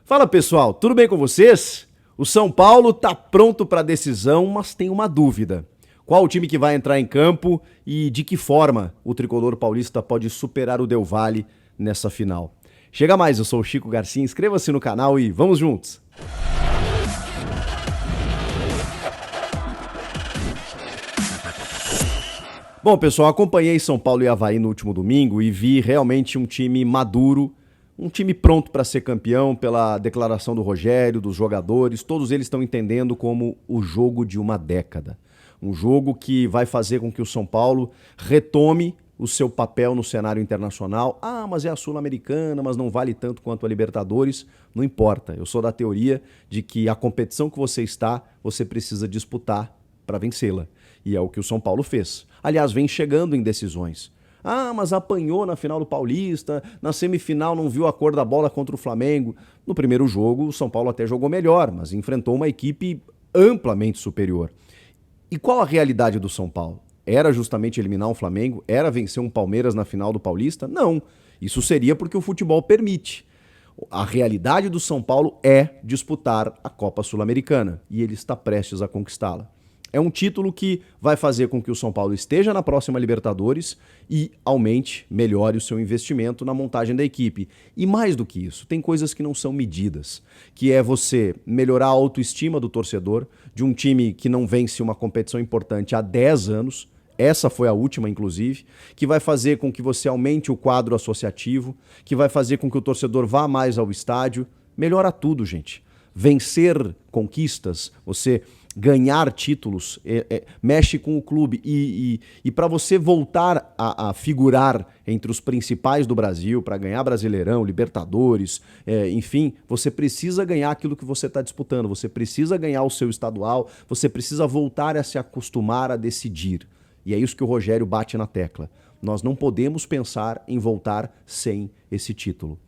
Fala pessoal, tudo bem com vocês? O São Paulo está pronto para a decisão, mas tem uma dúvida. Qual o time que vai entrar em campo e de que forma o tricolor paulista pode superar o Del Valle nessa final? Chega mais, eu sou o Chico Garcia, inscreva-se no canal e vamos juntos! Bom pessoal, acompanhei São Paulo e Avaí no último domingo e vi realmente um time maduro, um time pronto para ser campeão pela declaração do Rogério, dos jogadores, todos eles estão entendendo como o jogo de uma década. Um jogo que vai fazer com que o São Paulo retome o seu papel no cenário internacional. Ah, mas é a Sul-Americana, mas não vale tanto quanto a Libertadores. Não importa, eu sou da teoria de que a competição que você está, você precisa disputar para vencê-la. E é o que o São Paulo fez. Aliás, vem chegando em decisões. Ah, mas apanhou na final do Paulista, na semifinal não viu a cor da bola contra o Flamengo. No primeiro jogo, o São Paulo até jogou melhor, mas enfrentou uma equipe amplamente superior. E qual a realidade do São Paulo? Era justamente eliminar o Flamengo? Era vencer um Palmeiras na final do Paulista? Não. Isso seria porque o futebol permite. A realidade do São Paulo é disputar a Copa Sul-Americana e ele está prestes a conquistá-la. É um título que vai fazer com que o São Paulo esteja na próxima Libertadores e aumente, melhore o seu investimento na montagem da equipe. E mais do que isso, tem coisas que não são medidas, que é você melhorar a autoestima do torcedor, de um time que não vence uma competição importante há 10 anos, essa foi a última, inclusive, que vai fazer com que você aumente o quadro associativo, que vai fazer com que o torcedor vá mais ao estádio. Melhora tudo, gente. Vencer conquistas, você ganhar títulos, mexe com o clube e para você voltar a figurar entre os principais do Brasil, para ganhar Brasileirão, Libertadores, enfim, você precisa ganhar aquilo que você está disputando, você precisa ganhar o seu estadual, você precisa voltar a se acostumar a decidir. E é isso que o Rogério bate na tecla. Nós não podemos pensar em voltar sem esse título.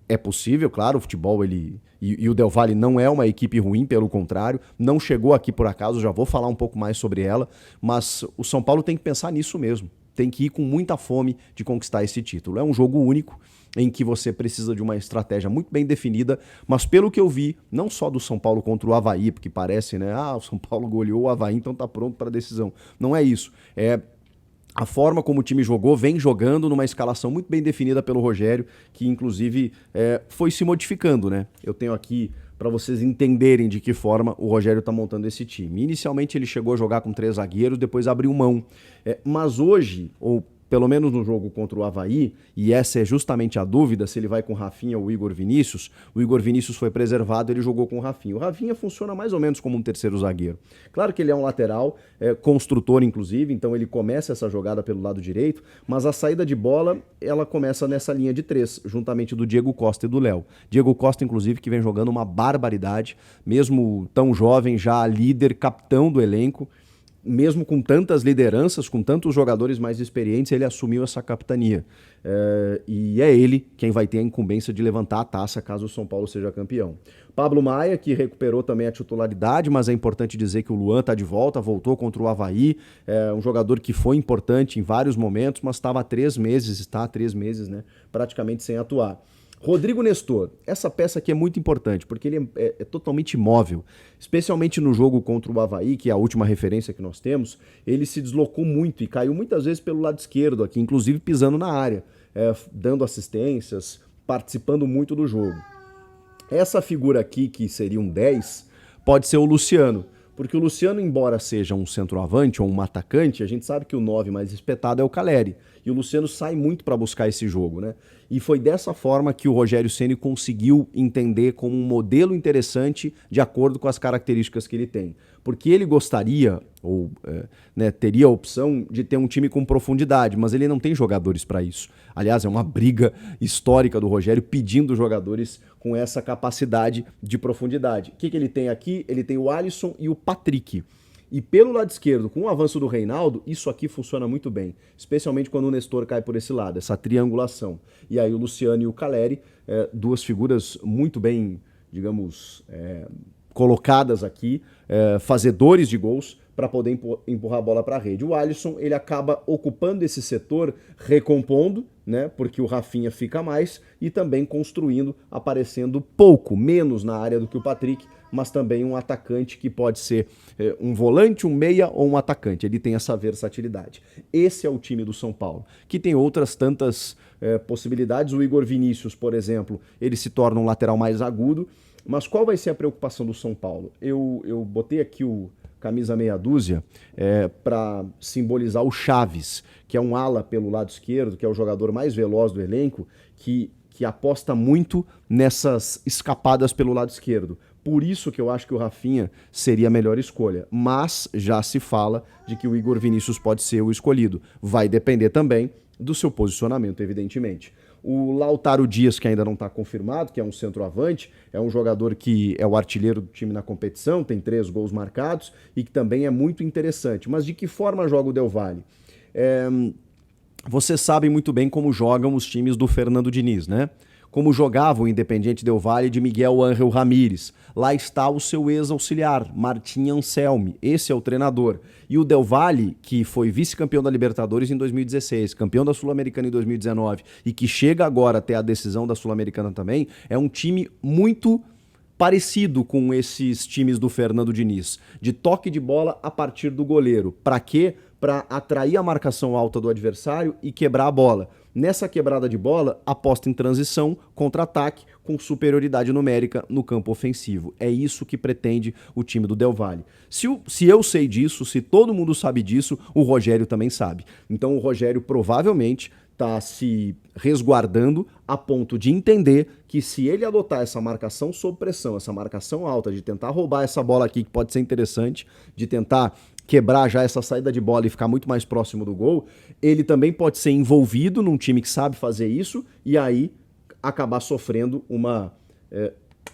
É possível, claro, o futebol e o Del Valle não é uma equipe ruim, pelo contrário, não chegou aqui por acaso, já vou falar um pouco mais sobre ela, mas o São Paulo tem que pensar nisso mesmo, tem que ir com muita fome de conquistar esse título. É um jogo único em que você precisa de uma estratégia muito bem definida, mas pelo que eu vi, não só do São Paulo contra o Avaí, porque parece, né, o São Paulo goleou o Avaí, então tá pronto para a decisão. Não é isso, a forma como o time jogou, vem jogando numa escalação muito bem definida pelo Rogério, que inclusive foi se modificando, né? Eu tenho aqui para vocês entenderem de que forma o Rogério está montando esse time. Inicialmente ele chegou a jogar com 3 zagueiros, depois abriu mão. Mas hoje, ou pelo menos no jogo contra o Avaí, e essa é justamente a dúvida, se ele vai com o Rafinha ou o Igor Vinícius foi preservado, ele jogou com o Rafinha. O Rafinha funciona mais ou menos como um terceiro zagueiro. Claro que ele é um lateral, construtor inclusive, então ele começa essa jogada pelo lado direito, mas a saída de bola, ela começa nessa linha de 3, juntamente do Diego Costa e do Léo. Diego Costa, inclusive, que vem jogando uma barbaridade, mesmo tão jovem, já líder, capitão do elenco, mesmo com tantas lideranças, com tantos jogadores mais experientes, ele assumiu essa capitania. E é ele quem vai ter a incumbência de levantar a taça caso o São Paulo seja campeão. Pablo Maia, que recuperou também a titularidade, mas é importante dizer que o Luan está de volta, voltou contra o Avaí, um jogador que foi importante em vários momentos, mas estava há 3 meses, está há 3 meses, né, praticamente sem atuar. Rodrigo Nestor, essa peça aqui é muito importante, porque ele é totalmente imóvel, especialmente no jogo contra o Avaí, que é a última referência que nós temos, ele se deslocou muito e caiu muitas vezes pelo lado esquerdo aqui, inclusive pisando na área, dando assistências, participando muito do jogo. Essa figura aqui, que seria um 10, pode ser o Luciano, porque o Luciano, embora seja um centroavante ou um atacante, a gente sabe que o 9 mais espetado é o Caleri. E o Luciano sai muito para buscar esse jogo, né? E foi dessa forma que o Rogério Ceni conseguiu entender como um modelo interessante de acordo com as características que ele tem. Porque ele gostaria, ou teria a opção de ter um time com profundidade, mas ele não tem jogadores para isso. Aliás, é uma briga histórica do Rogério pedindo jogadores com essa capacidade de profundidade. O que ele tem aqui? Ele tem o Alisson e o Patrick. E pelo lado esquerdo, com o avanço do Reinaldo, isso aqui funciona muito bem, especialmente quando o Nestor cai por esse lado, essa triangulação. E aí o Luciano e o Caleri, duas figuras muito bem, digamos, colocadas aqui, fazedores de gols, para poder empurrar a bola para a rede. O Alisson, ele acaba ocupando esse setor, recompondo, né? Porque o Rafinha fica mais e também construindo, aparecendo pouco, menos na área do que o Patrick, mas também um atacante que pode ser um volante, um meia ou um atacante. Ele tem essa versatilidade. Esse é o time do São Paulo, que tem outras tantas possibilidades. O Igor Vinícius, por exemplo, ele se torna um lateral mais agudo. Mas qual vai ser a preocupação do São Paulo? Eu botei aqui o camisa meia dúzia para simbolizar o Chaves, que é um ala pelo lado esquerdo, que é o jogador mais veloz do elenco, que aposta muito nessas escapadas pelo lado esquerdo. Por isso que eu acho que o Rafinha seria a melhor escolha. Mas já se fala de que o Igor Vinícius pode ser o escolhido. Vai depender também do seu posicionamento, evidentemente. O Lautaro Dias, que ainda não está confirmado, que é um centroavante, é um jogador que é o artilheiro do time na competição, tem 3 gols marcados e que também é muito interessante. Mas de que forma joga o Del Valle? Vocês sabem muito bem como jogam os times do Fernando Diniz, né? Como jogava o Independiente Del Valle de Miguel Ángel Ramírez. Lá está o seu ex-auxiliar, Martim Anselmi. Esse é o treinador. E o Del Valle, que foi vice-campeão da Libertadores em 2016, campeão da Sul-Americana em 2019 e que chega agora até a decisão da Sul-Americana também, é um time muito parecido com esses times do Fernando Diniz, de toque de bola a partir do goleiro. Para quê? Para atrair a marcação alta do adversário e quebrar a bola. Nessa quebrada de bola, aposta em transição, contra-ataque, com superioridade numérica no campo ofensivo. É isso que pretende o time do Del Valle. Se eu sei disso, se todo mundo sabe disso, o Rogério também sabe. Então o Rogério provavelmente está se resguardando a ponto de entender que se ele adotar essa marcação sob pressão, essa marcação alta, de tentar roubar essa bola aqui, que pode ser interessante, de tentar quebrar já essa saída de bola e ficar muito mais próximo do gol, ele também pode ser envolvido num time que sabe fazer isso e aí acabar sofrendo uma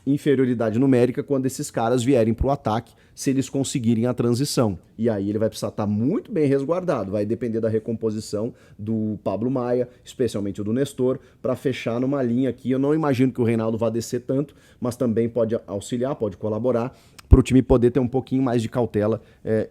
inferioridade numérica quando esses caras vierem para o ataque, se eles conseguirem a transição. E aí ele vai precisar estar muito bem resguardado, vai depender da recomposição do Pablo Maia, especialmente o do Nestor, para fechar numa linha aqui. Eu não imagino que o Reinaldo vá descer tanto, mas também pode auxiliar, pode colaborar, para o time poder ter um pouquinho mais de cautela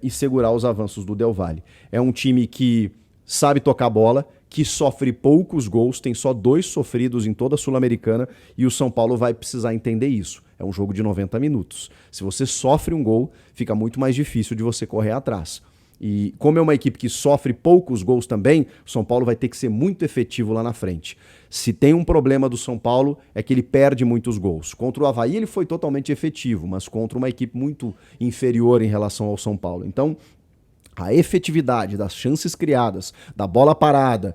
e segurar os avanços do Del Valle. É um time que sabe tocar bola, que sofre poucos gols, tem só 2 sofridos em toda a Sul-Americana e o São Paulo vai precisar entender isso. É um jogo de 90 minutos. Se você sofre um gol, fica muito mais difícil de você correr atrás. E como é uma equipe que sofre poucos gols também, o São Paulo vai ter que ser muito efetivo lá na frente. Se tem um problema do São Paulo, é que ele perde muitos gols. Contra o Avaí ele foi totalmente efetivo, mas contra uma equipe muito inferior em relação ao São Paulo. Então, a efetividade das chances criadas, da bola parada,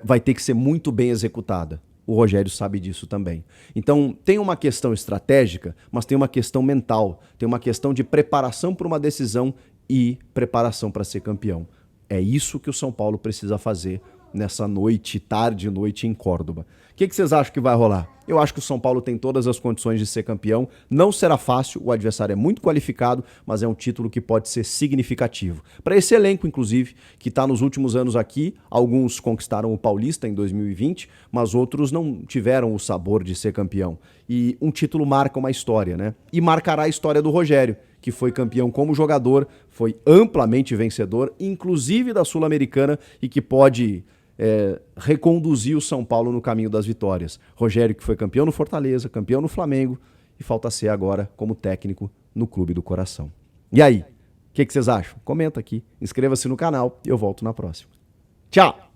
vai ter que ser muito bem executada. O Rogério sabe disso também. Então, tem uma questão estratégica, mas tem uma questão mental, tem uma questão de preparação para uma decisão e preparação para ser campeão. É isso que o São Paulo precisa fazer nessa noite, tarde e noite em Córdoba. O que vocês acham que vai rolar? Eu acho que o São Paulo tem todas as condições de ser campeão. Não será fácil, o adversário é muito qualificado, mas é um título que pode ser significativo. Para esse elenco, inclusive, que está nos últimos anos aqui, alguns conquistaram o Paulista em 2020, mas outros não tiveram o sabor de ser campeão. E um título marca uma história, né? E marcará a história do Rogério, que foi campeão como jogador, foi amplamente vencedor, inclusive da Sul-Americana, e que pode reconduzir o São Paulo no caminho das vitórias. Rogério, que foi campeão no Fortaleza, campeão no Flamengo, e falta ser agora como técnico no Clube do Coração. E aí, o que vocês acham? Comenta aqui, inscreva-se no canal e eu volto na próxima. Tchau!